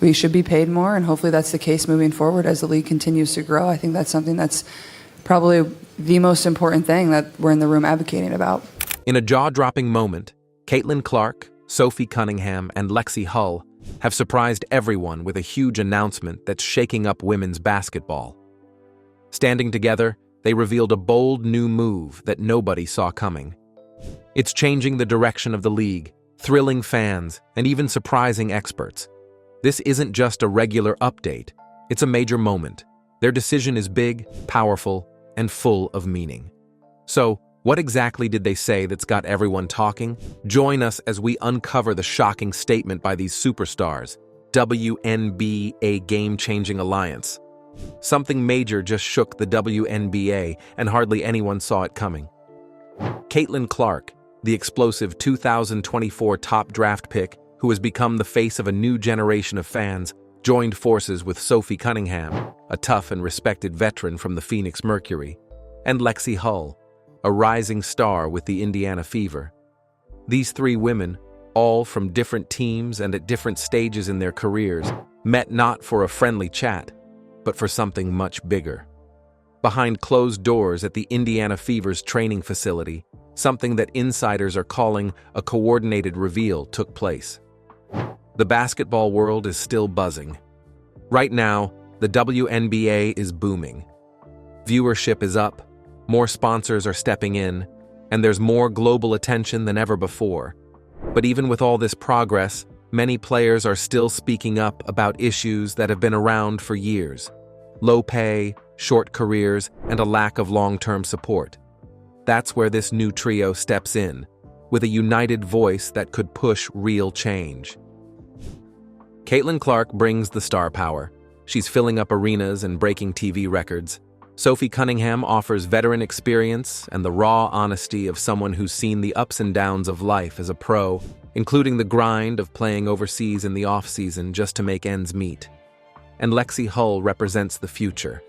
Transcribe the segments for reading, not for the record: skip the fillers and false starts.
we should be paid more, and hopefully that's the case moving forward as the league continues to grow. I think that's something that's probably the most important thing that we're in the room advocating about. In a jaw-dropping moment, Caitlin Clark, Sophie Cunningham, and Lexi Hull have surprised everyone with a huge announcement that's shaking up women's basketball. Standing together, they revealed a bold new move that nobody saw coming. It's changing the direction of the league, thrilling fans, and even surprising experts. This isn't just a regular update, it's a major moment. Their decision is big, powerful, and full of meaning. So, what exactly did they say that's got everyone talking? Join us as we uncover the shocking statement by these superstars. WNBA game-changing alliance. Something major just shook the WNBA, and hardly anyone saw it coming. Caitlin Clark, the explosive 2024 top draft pick who has become the face of a new generation of fans, joined forces with Sophie Cunningham, a tough and respected veteran from the Phoenix Mercury, and Lexi Hull, a rising star with the Indiana Fever. These three women, all from different teams and at different stages in their careers, met not for a friendly chat, but for something much bigger. Behind closed doors at the Indiana Fever's training facility, something that insiders are calling a coordinated reveal took place. The basketball world is still buzzing. Right now, the WNBA is booming. Viewership is up, more sponsors are stepping in, and there's more global attention than ever before. But even with all this progress, many players are still speaking up about issues that have been around for years. Low pay, short careers, and a lack of long-term support. That's where this new trio steps in, with a united voice that could push real change. Caitlin Clark brings the star power. She's filling up arenas and breaking TV records. Sophie Cunningham offers veteran experience and the raw honesty of someone who's seen the ups and downs of life as a pro, including the grind of playing overseas in the off-season just to make ends meet. And Lexi Hull represents the future.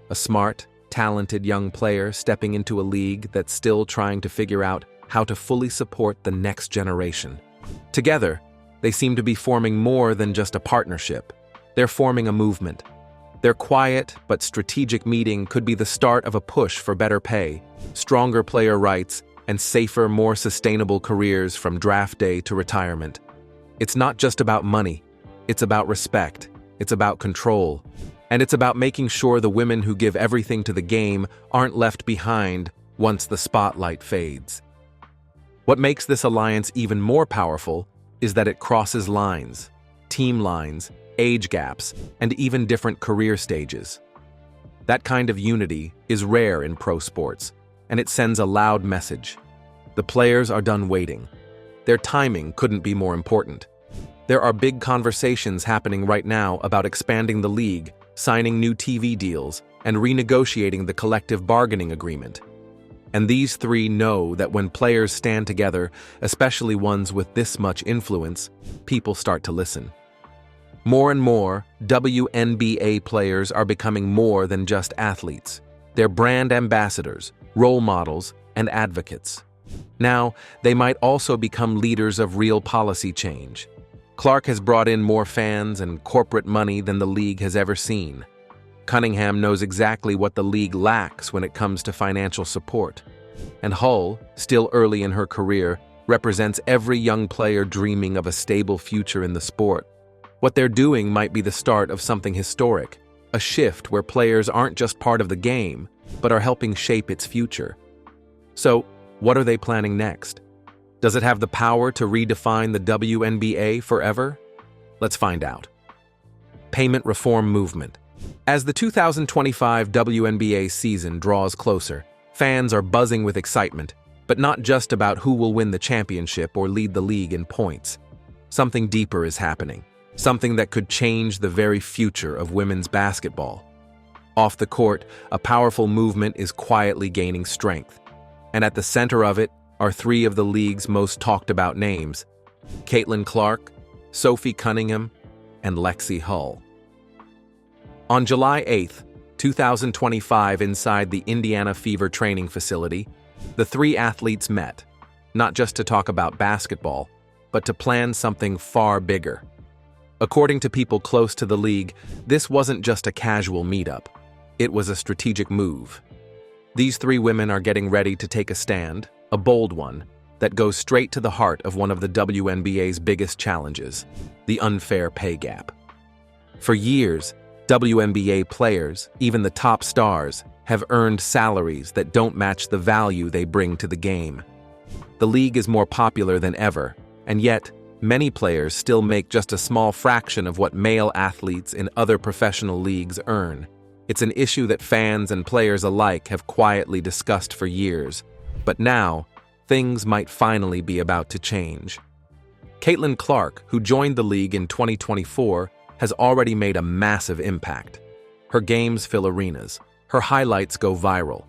A smart, talented young player stepping into a league that's still trying to figure out how to fully support the next generation. Together, they seem to be forming more than just a partnership. They're forming a movement. Their quiet but strategic meeting could be the start of a push for better pay, stronger player rights, and safer, more sustainable careers from draft day to retirement. It's not just about money. It's about respect. It's about control. And it's about making sure the women who give everything to the game aren't left behind once the spotlight fades. What makes this alliance even more powerful is that it crosses lines, team lines, age gaps, and even different career stages. That kind of unity is rare in pro sports, and it sends a loud message. The players are done waiting. Their timing couldn't be more important. There are big conversations happening right now about expanding the league, signing new TV deals, and renegotiating the collective bargaining agreement. And these three know that when players stand together, especially ones with this much influence, people start to listen. More and more, WNBA players are becoming more than just athletes. They're brand ambassadors, role models, and advocates. Now, they might also become leaders of real policy change. Clark has brought in more fans and corporate money than the league has ever seen. Cunningham knows exactly what the league lacks when it comes to financial support. And Hull, still early in her career, represents every young player dreaming of a stable future in the sport. What they're doing might be the start of something historic, a shift where players aren't just part of the game, but are helping shape its future. So, what are they planning next? Does it have the power to redefine the WNBA forever? Let's find out. Payment reform movement. As the 2025 WNBA season draws closer, fans are buzzing with excitement, but not just about who will win the championship or lead the league in points. Something deeper is happening, something that could change the very future of women's basketball. Off the court, a powerful movement is quietly gaining strength, and at the center of it are three of the league's most talked about names: Caitlin Clark, Sophie Cunningham, and Lexi Hull. On July 8, 2025, inside the Indiana Fever training facility, the three athletes met, not just to talk about basketball, but to plan something far bigger. According to people close to the league, this wasn't just a casual meetup. It was a strategic move. These three women are getting ready to take a stand, a bold one, that goes straight to the heart of one of the WNBA's biggest challenges, the unfair pay gap. For years, WNBA players, even the top stars, have earned salaries that don't match the value they bring to the game. The league is more popular than ever, and yet, many players still make just a small fraction of what male athletes in other professional leagues earn. It's an issue that fans and players alike have quietly discussed for years, but now, things might finally be about to change. Caitlin Clark, who joined the league in 2024, has already made a massive impact. Her games fill arenas. Her highlights go viral.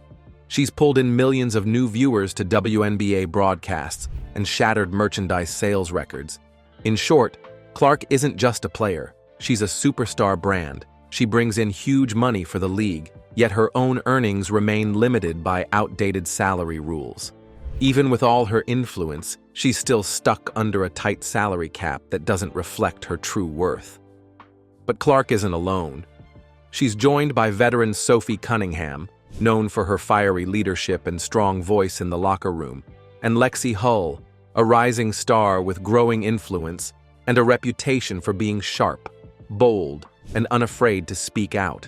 She's pulled in millions of new viewers to WNBA broadcasts and shattered merchandise sales records. In short, Clark isn't just a player. She's a superstar brand. She brings in huge money for the league, yet her own earnings remain limited by outdated salary rules. Even with all her influence, she's still stuck under a tight salary cap that doesn't reflect her true worth. But Clark isn't alone. She's joined by veteran Sophie Cunningham, known for her fiery leadership and strong voice in the locker room, and Lexi Hull, a rising star with growing influence and a reputation for being sharp, bold, and unafraid to speak out.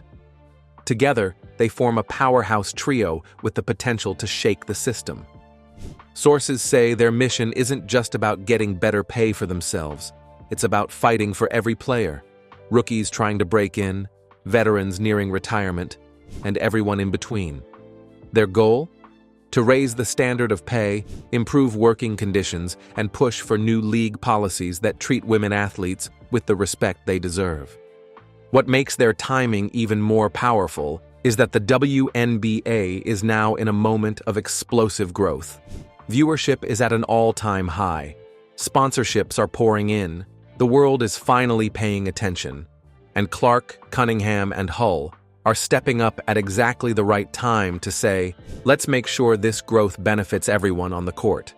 Together, they form a powerhouse trio with the potential to shake the system. Sources say their mission isn't just about getting better pay for themselves. It's about fighting for every player, rookies trying to break in, veterans nearing retirement, and everyone in between. Their goal? To raise the standard of pay, improve working conditions, and push for new league policies that treat women athletes with the respect they deserve. What makes their timing even more powerful is that the WNBA is now in a moment of explosive growth. Viewership is at an all-time high. Sponsorships are pouring in. The world is finally paying attention. And Clark, Cunningham, and Hull are stepping up at exactly the right time to say, let's make sure this growth benefits everyone on the court.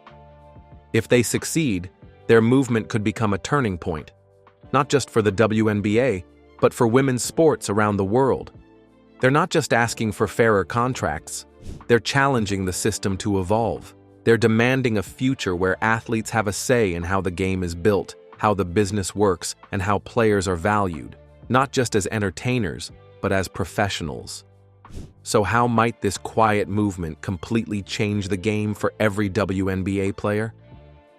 If they succeed, their movement could become a turning point, not just for the WNBA, but for women's sports around the world. They're not just asking for fairer contracts, they're challenging the system to evolve. They're demanding a future where athletes have a say in how the game is built, how the business works, and how players are valued, not just as entertainers, but as professionals. So how might this quiet movement completely change the game for every WNBA player?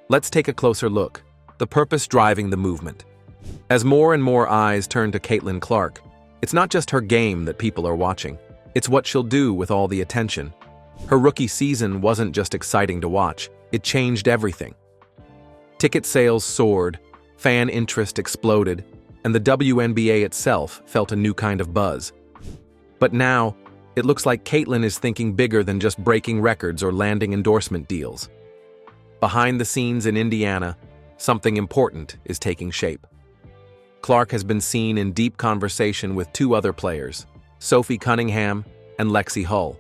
Let's take a closer look. The purpose driving the movement. As more and more eyes turn to Caitlin Clark, it's not just her game that people are watching. It's what she'll do with all the attention. Her rookie season wasn't just exciting to watch, it changed everything. Ticket sales soared, fan interest exploded, and the WNBA itself felt a new kind of buzz. But now, it looks like Caitlin is thinking bigger than just breaking records or landing endorsement deals. Behind the scenes in Indiana, something important is taking shape. Clark has been seen in deep conversation with two other players, Sophie Cunningham and Lexi Hull.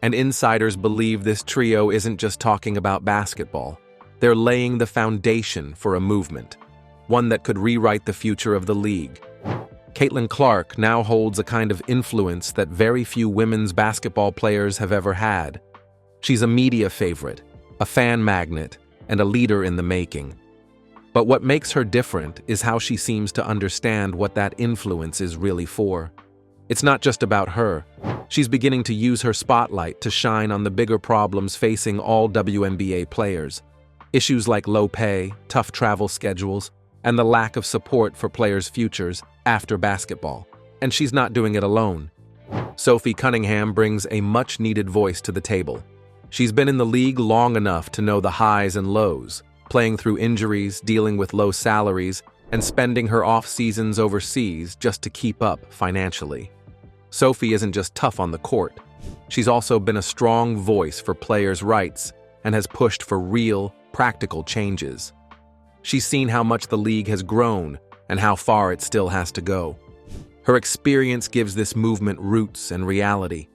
And insiders believe this trio isn't just talking about basketball. They're laying the foundation for a movement, one that could rewrite the future of the league. Caitlin Clark now holds a kind of influence that very few women's basketball players have ever had. She's a media favorite, a fan magnet, and a leader in the making. But what makes her different is how she seems to understand what that influence is really for. It's not just about her. She's beginning to use her spotlight to shine on the bigger problems facing all WNBA players. Issues like low pay, tough travel schedules, and the lack of support for players' futures after basketball. And she's not doing it alone. Sophie Cunningham brings a much-needed voice to the table. She's been in the league long enough to know the highs and lows, playing through injuries, dealing with low salaries, and spending her off-seasons overseas just to keep up financially. Sophie isn't just tough on the court. She's also been a strong voice for players' rights and has pushed for real, practical changes. She's seen how much the league has grown and how far it still has to go. Her experience gives this movement roots and reality.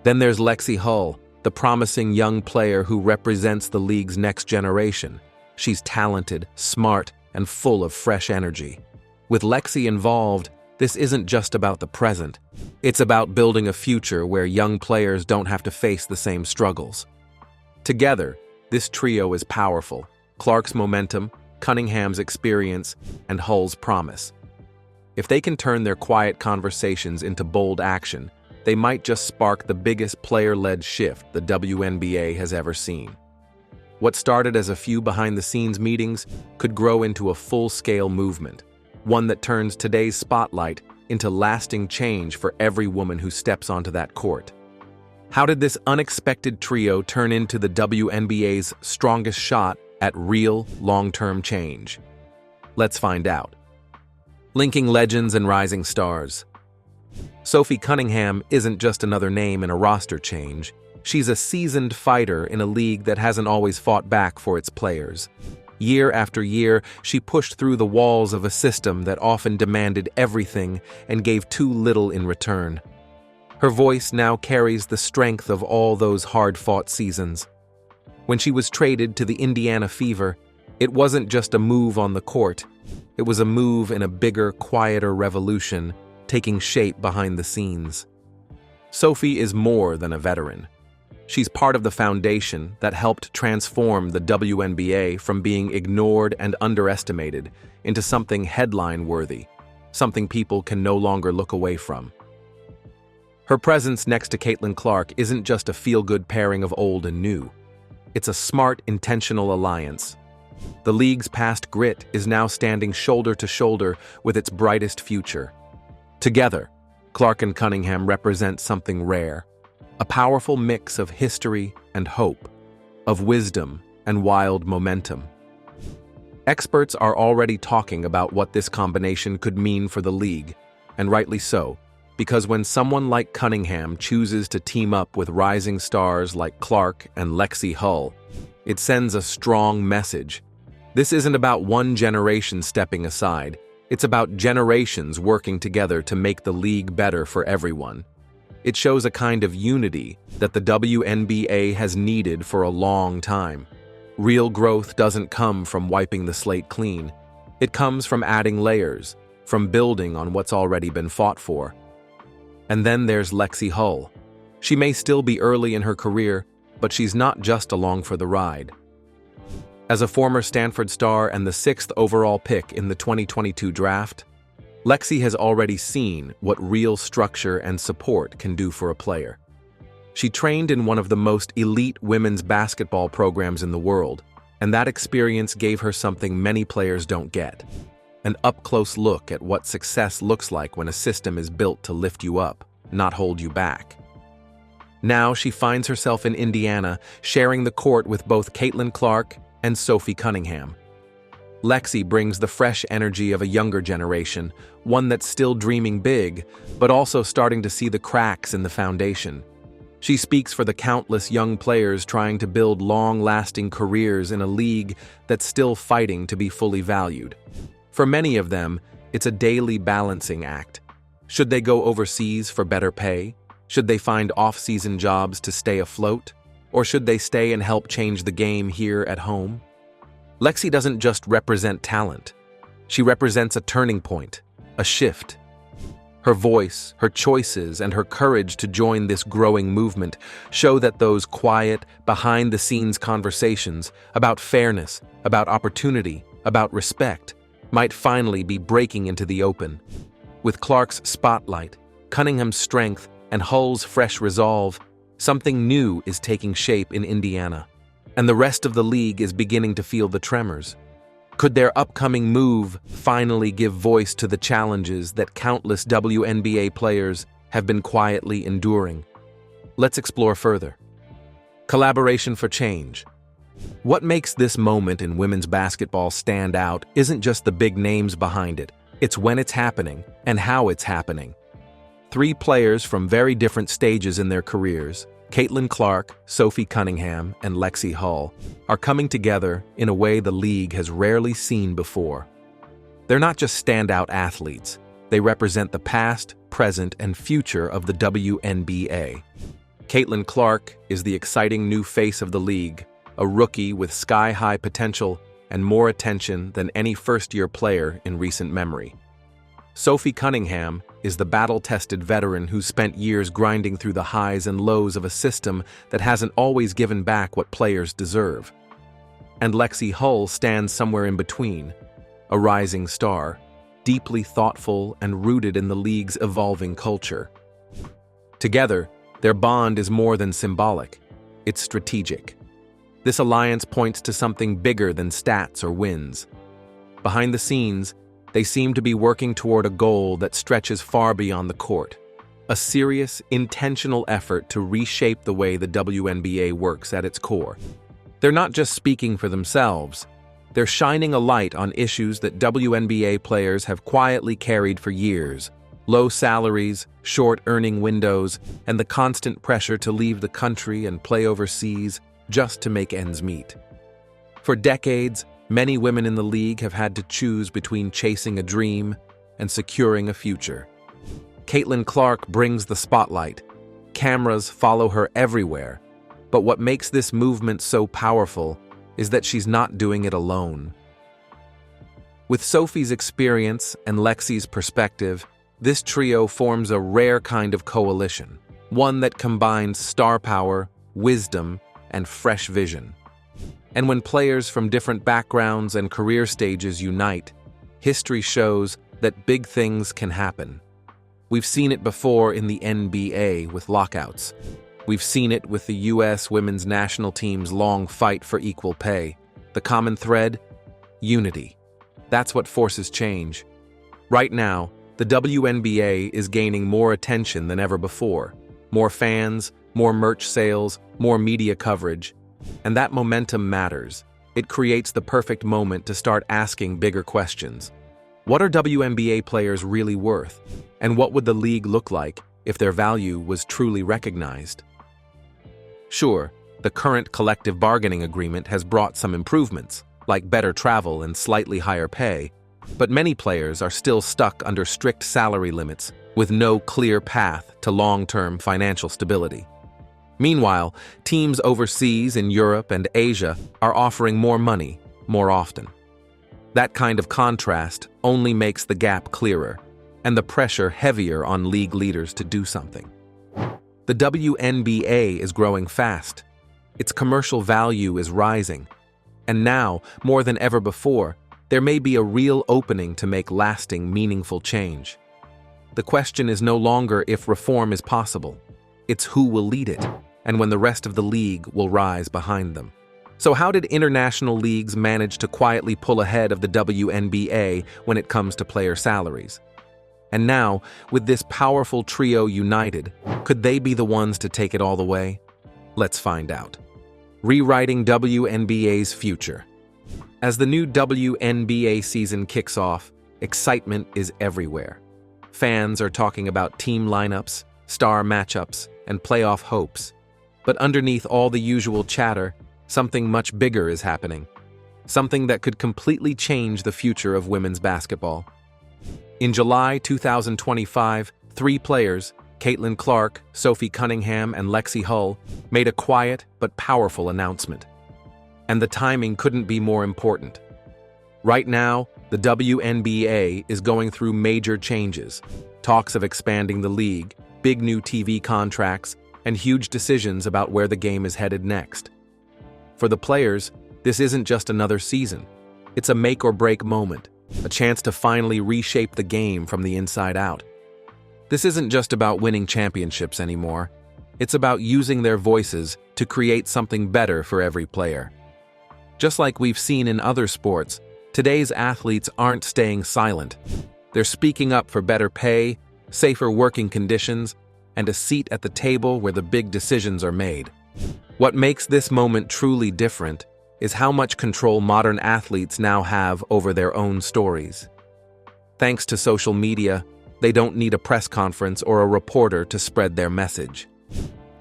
Then there's Lexi Hull, the promising young player who represents the league's next generation. She's talented, smart, and full of fresh energy. With Lexi involved, this isn't just about the present. It's about building a future where young players don't have to face the same struggles. Together, this trio is powerful: Clark's momentum, Cunningham's experience, and Hull's promise. If they can turn their quiet conversations into bold action, they might just spark the biggest player-led shift the WNBA has ever seen. What started as a few behind-the-scenes meetings could grow into a full-scale movement, one that turns today's spotlight into lasting change for every woman who steps onto that court. How did this unexpected trio turn into the WNBA's strongest shot at real, long-term change? Let's find out. Linking legends and rising stars. Sophie Cunningham isn't just another name in a roster change. She's a seasoned fighter in a league that hasn't always fought back for its players. Year after year, she pushed through the walls of a system that often demanded everything and gave too little in return. Her voice now carries the strength of all those hard-fought seasons. When she was traded to the Indiana Fever, it wasn't just a move on the court. It was a move in a bigger, quieter revolution taking shape behind the scenes. Sophie is more than a veteran. She's part of the foundation that helped transform the WNBA from being ignored and underestimated into something headline-worthy, something people can no longer look away from. Her presence next to Caitlin Clark isn't just a feel-good pairing of old and new. It's a smart, intentional alliance. The league's past grit is now standing shoulder to shoulder with its brightest future. Together, Clark and Cunningham represent something rare, a powerful mix of history and hope, of wisdom and wild momentum. Experts are already talking about what this combination could mean for the league, and rightly so, because when someone like Cunningham chooses to team up with rising stars like Clark and Lexi Hull, it sends a strong message. This isn't about one generation stepping aside. It's about generations working together to make the league better for everyone. It shows a kind of unity that the WNBA has needed for a long time. Real growth doesn't come from wiping the slate clean. It comes from adding layers, from building on what's already been fought for. And then there's Lexi Hull. She may still be early in her career, but she's not just along for the ride. As a former Stanford star and the 6th overall pick in the 2022 draft, Lexi has already seen what real structure and support can do for a player. She trained in one of the most elite women's basketball programs in the world, and that experience gave her something many players don't get: an up-close look at what success looks like when a system is built to lift you up, not hold you back. Now she finds herself in Indiana, sharing the court with both Caitlin Clark and Sophie Cunningham. Lexi brings the fresh energy of a younger generation, one that's still dreaming big, but also starting to see the cracks in the foundation. She speaks for the countless young players trying to build long-lasting careers in a league that's still fighting to be fully valued. For many of them, it's a daily balancing act. Should they go overseas for better pay? Should they find off-season jobs to stay afloat? Or should they stay and help change the game here at home? Lexi doesn't just represent talent. She represents a turning point, a shift. Her voice, her choices, and her courage to join this growing movement show that those quiet, behind-the-scenes conversations about fairness, about opportunity, about respect, might finally be breaking into the open. With Clark's spotlight, Cunningham's strength, and Hull's fresh resolve, something new is taking shape in Indiana, and the rest of the league is beginning to feel the tremors. Could their upcoming move finally give voice to the challenges that countless WNBA players have been quietly enduring? Let's explore further. Collaboration for change. What makes this moment in women's basketball stand out isn't just the big names behind it, it's when it's happening and how it's happening. Three players from very different stages in their careers, Caitlin Clark, Sophie Cunningham, and Lexi Hull, are coming together in a way the league has rarely seen before. They're not just standout athletes, they represent the past, present, and future of the WNBA. Caitlin Clark is the exciting new face of the league, a rookie with sky-high potential and more attention than any first-year player in recent memory. Sophie Cunningham is the battle-tested veteran who's spent years grinding through the highs and lows of a system that hasn't always given back what players deserve. And Lexi Hull stands somewhere in between, a rising star, deeply thoughtful and rooted in the league's evolving culture. Together, their bond is more than symbolic, it's strategic. This alliance points to something bigger than stats or wins. Behind the scenes, they seem to be working toward a goal that stretches far beyond the court, a serious, intentional effort to reshape the way the WNBA works at its core. They're not just speaking for themselves, they're shining a light on issues that WNBA players have quietly carried for years: low salaries, short earning windows, and the constant pressure to leave the country and play overseas just to make ends meet. For decades, many women in the league have had to choose between chasing a dream and securing a future. Caitlin Clark brings the spotlight. Cameras follow her everywhere. But what makes this movement so powerful is that she's not doing it alone. With Sophie's experience and Lexi's perspective, this trio forms a rare kind of coalition, one that combines star power, wisdom, and fresh vision. And when players from different backgrounds and career stages unite, history shows that big things can happen. We've seen it before in the NBA with lockouts. We've seen it with the U.S. women's national team's long fight for equal pay. The common thread? Unity. That's what forces change. Right now, the WNBA is gaining more attention than ever before. More fans, more merch sales, more media coverage. And that momentum matters. It creates the perfect moment to start asking bigger questions. What are WNBA players really worth? And what would the league look like if their value was truly recognized? Sure, the current collective bargaining agreement has brought some improvements, like better travel and slightly higher pay, but many players are still stuck under strict salary limits with no clear path to long-term financial stability. Meanwhile, teams overseas in Europe and Asia are offering more money more often. That kind of contrast only makes the gap clearer and the pressure heavier on league leaders to do something. The WNBA is growing fast. Its commercial value is rising. And now, more than ever before, there may be a real opening to make lasting, meaningful change. The question is no longer if reform is possible. It's who will lead it, and when the rest of the league will rise behind them. So how did international leagues manage to quietly pull ahead of the WNBA when it comes to player salaries? And now, with this powerful trio united, could they be the ones to take it all the way? Let's find out. Rewriting WNBA's future. As the new WNBA season kicks off, excitement is everywhere. Fans are talking about team lineups, star matchups, and playoff hopes. But underneath all the usual chatter, something much bigger is happening. Something that could completely change the future of women's basketball. In July 2025, 3 players, Caitlin Clark, Sophie Cunningham, and Lexi Hull, made a quiet but powerful announcement. And the timing couldn't be more important. Right now, the WNBA is going through major changes, talks of expanding the league, big new TV contracts, and huge decisions about where the game is headed next. For the players, this isn't just another season. It's a make-or-break moment, a chance to finally reshape the game from the inside out. This isn't just about winning championships anymore. It's about using their voices to create something better for every player. Just like we've seen in other sports, today's athletes aren't staying silent. They're speaking up for better pay, safer working conditions, and a seat at the table where the big decisions are made. What makes this moment truly different is how much control modern athletes now have over their own stories. Thanks to social media, they don't need a press conference or a reporter to spread their message.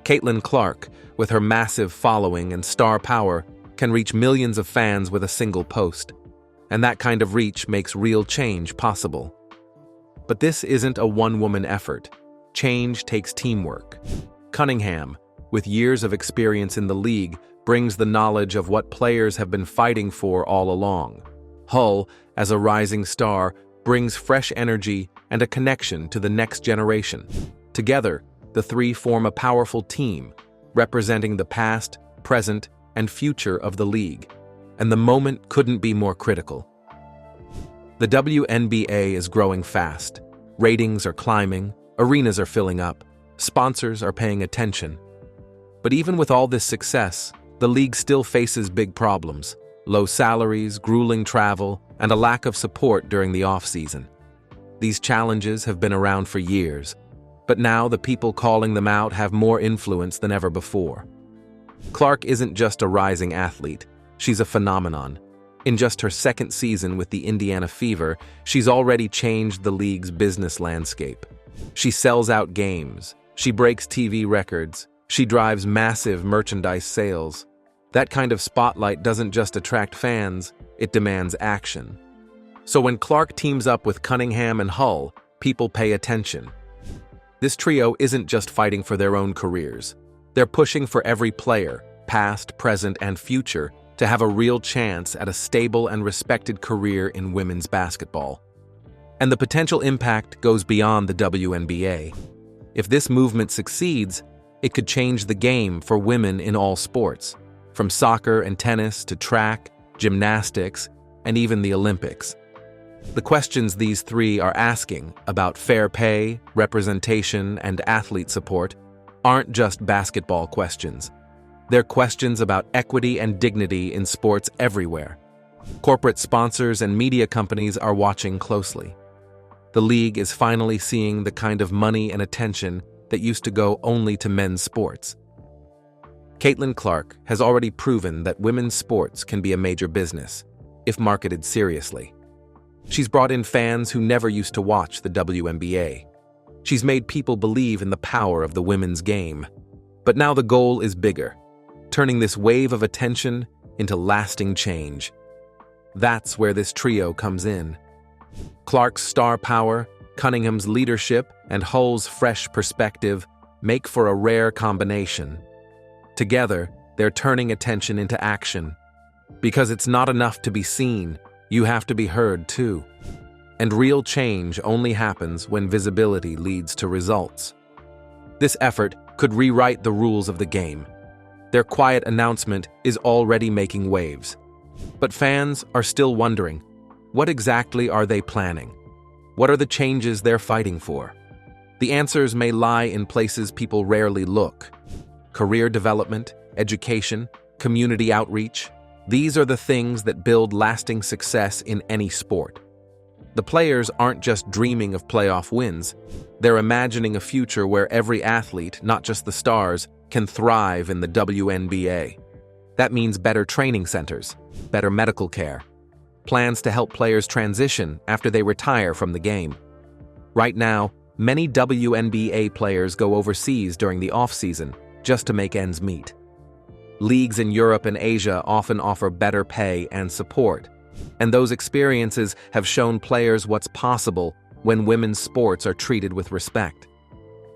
Caitlin Clark, with her massive following and star power, can reach millions of fans with a single post. And that kind of reach makes real change possible. But this isn't a one-woman effort. Change takes teamwork. Cunningham, with years of experience in the league, brings the knowledge of what players have been fighting for all along. Hull, as a rising star, brings fresh energy and a connection to the next generation. Together, the three form a powerful team, representing the past, present, and future of the league. And the moment couldn't be more critical. The WNBA is growing fast. Ratings are climbing, arenas are filling up, sponsors are paying attention. But even with all this success, the league still faces big problems: low salaries, grueling travel, and a lack of support during the off-season. These challenges have been around for years, but now the people calling them out have more influence than ever before. Clark isn't just a rising athlete, she's a phenomenon. In just her second season with the Indiana Fever, she's already changed the league's business landscape. She sells out games, she breaks TV records, she drives massive merchandise sales. That kind of spotlight doesn't just attract fans, it demands action. So when Clark teams up with Cunningham and Hull, people pay attention. This trio isn't just fighting for their own careers. They're pushing for every player, past, present, and future, to have a real chance at a stable and respected career in women's basketball. And the potential impact goes beyond the WNBA. If this movement succeeds, it could change the game for women in all sports, from soccer and tennis to track, gymnastics, and even the Olympics. The questions these three are asking about fair pay, representation, and athlete support aren't just basketball questions. They're questions about equity and dignity in sports everywhere. Corporate sponsors and media companies are watching closely. The league is finally seeing the kind of money and attention that used to go only to men's sports. Caitlin Clark has already proven that women's sports can be a major business, if marketed seriously. She's brought in fans who never used to watch the WNBA. She's made people believe in the power of the women's game. But now the goal is bigger, turning this wave of attention into lasting change. That's where this trio comes in. Clark's star power, Cunningham's leadership, and Hull's fresh perspective make for a rare combination. Together, they're turning attention into action. Because it's not enough to be seen, you have to be heard too. And real change only happens when visibility leads to results. This effort could rewrite the rules of the game. Their quiet announcement is already making waves. But fans are still wondering, what exactly are they planning? What are the changes they're fighting for? The answers may lie in places people rarely look. Career development, education, community outreach. These are the things that build lasting success in any sport. The players aren't just dreaming of playoff wins. They're imagining a future where every athlete, not just the stars, can thrive in the WNBA. That means better training centers, better medical care, plans to help players transition after they retire from the game. Right now, many WNBA players go overseas during the off-season just to make ends meet. Leagues in Europe and Asia often offer better pay and support, and those experiences have shown players what's possible when women's sports are treated with respect.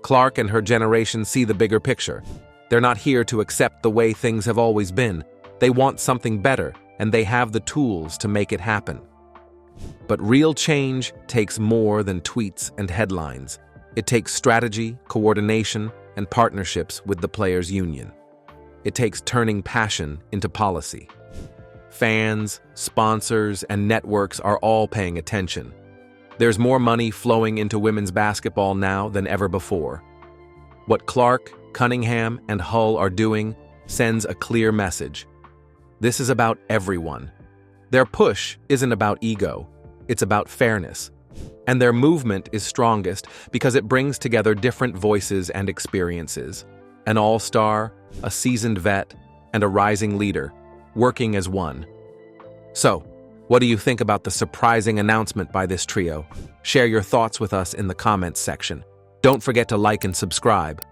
Clark and her generation see the bigger picture. They're not here to accept the way things have always been. They want something better, and they have the tools to make it happen. But real change takes more than tweets and headlines. It takes strategy, coordination, and partnerships with the players' union. It takes turning passion into policy. Fans, sponsors, and networks are all paying attention. There's more money flowing into women's basketball now than ever before. What Clark, Cunningham, and Hull are doing sends a clear message. This is about everyone. Their push isn't about ego, it's about fairness. And their movement is strongest because it brings together different voices and experiences. An all-star, a seasoned vet, and a rising leader, working as one. So, what do you think about the surprising announcement by this trio? Share your thoughts with us in the comments section. Don't forget to like and subscribe.